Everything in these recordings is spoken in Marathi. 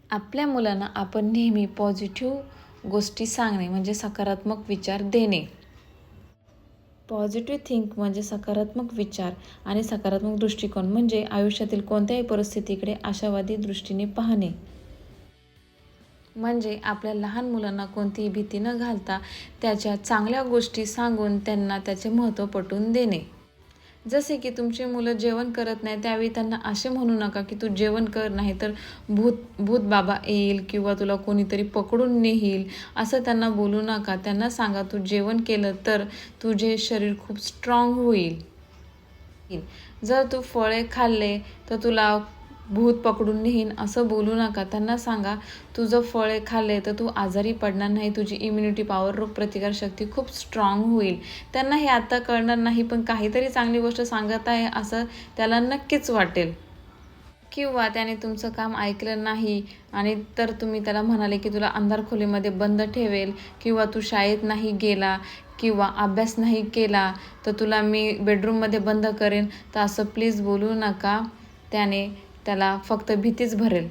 आपल्या मुलांना आपण नेहमी पॉझिटिव्ह गोष्टी सांगणे म्हणजे सकारात्मक विचार देणे. पॉझिटिव्ह थिंक म्हणजे सकारात्मक विचार आणि सकारात्मक दृष्टिकोन म्हणजे आयुष्यातील कोणत्याही परिस्थितीकडे आशावादी दृष्टीने पाहणे. म्हणजे आपल्या लहान मुलांना कोणतीही भीती न घालता त्याच्या चांगल्या गोष्टी सांगून त्यांना त्याचे महत्त्व पटवून देणे. जसे की तुमची मुलं जेवण करत नाही त्यावेळी त्यांना असे म्हणू नका की तू जेवण कर, नाही तर भूत भूत बाबा येईल किंवा तुला कोणीतरी पकडून नेईल, असं त्यांना बोलू नका. त्यांना सांगा तू जेवण केलं तर तुझे शरीर खूप स्ट्रॉंग होईल. जर तू फळे खाल्ले तर तुला भूत पकडून नेईन असं बोलू नका. त्यांना सांगा तू जर फळे खाल्ले तर तू आजारी पडणार नाही, तुझी इम्युनिटी पॉवर, रोगप्रतिकारशक्ती खूप स्ट्रॉंग होईल. त्यांना हे आता कळणार नाही पण काहीतरी चांगली गोष्ट सांगत आहे असं त्याला नक्कीच वाटेल. किंवा त्याने तुमचं काम ऐकलं नाही आणि तर तुम्ही त्याला म्हणाले की तुला अंधार खोलीमध्ये बंद ठेवेल किंवा तू शाळेत नाही गेला किंवा अभ्यास नाही केला तर तुला मी बेडरूममध्ये बंद करेन, तर असं प्लीज बोलू नका. त्याला फक्त भीतीच भरेल.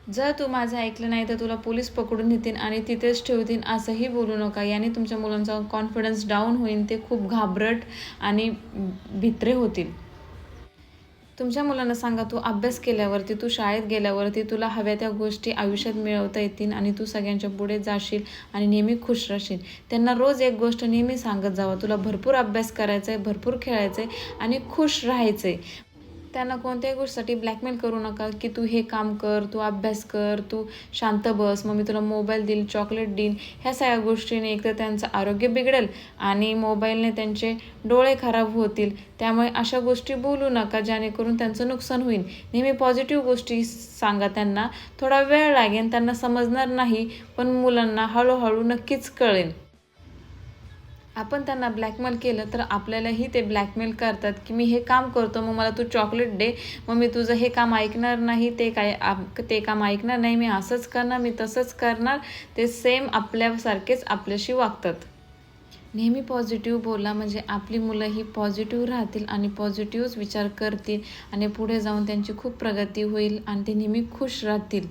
जर तू माझं ऐकलं नाही तर तुला पोलीस पकडून नेतील आणि तिथेच ठेवतील असंही बोलू नका. याने तुमच्या मुलांचा कॉन्फिडन्स डाऊन होईल, ते खूप घाबरट आणि भित्रे होतील. तुमच्या मुलांना सांगा तू अभ्यास केल्यावरती, तू शाळेत गेल्यावरती तुला हव्या त्या गोष्टी आयुष्यात मिळवता येतील आणि तू सगळ्यांच्या पुढे जाशील आणि नेहमी खुश राहशील. त्यांना रोज एक गोष्ट नेहमी सांगत जावं, तुला भरपूर अभ्यास करायचा आहे, भरपूर खेळायचं आहे आणि खुश राहायचं आहे. त्यांना कोणत्याही गोष्टीसाठी ब्लॅकमेल करू नका की तू हे काम कर, तू अभ्यास कर, तू शांत बस, मग मी तुला मोबाईल देईल, चॉकलेट देईन. ह्या सगळ्या गोष्टीने एकतर त्यांचं आरोग्य बिघडेल आणि मोबाईलने त्यांचे डोळे खराब होतील. त्यामुळे अशा गोष्टी बोलू नका जेणेकरून त्यांचं नुकसान होईल. नेहमी पॉझिटिव्ह गोष्टी सांगा त्यांना. थोडा वेळ लागेल, त्यांना समजणार नाही, पण मुलांना हळूहळू नक्कीच कळेल. आपण त्यांना ब्लॅकमेल केलं तर आपल्यालाही ते ब्लॅकमेल करतात की मी हे काम करतो मग मला तू चॉकलेट दे, मग मी तुझं हे काम ऐकणार नाही, ते काम ऐकणार नाही, मी असंच करणार, मी तसंच करणार. ते सेम आपल्यासारखेच आपल्याशी वागतात. नेहमी पॉझिटिव्ह बोला म्हणजे आपली मुलंही पॉझिटिव्ह राहतील आणि पॉझिटिव्हच विचार करतील आणि पुढे जाऊन त्यांची खूप प्रगती होईल आणि ते नेहमी खुश राहतील.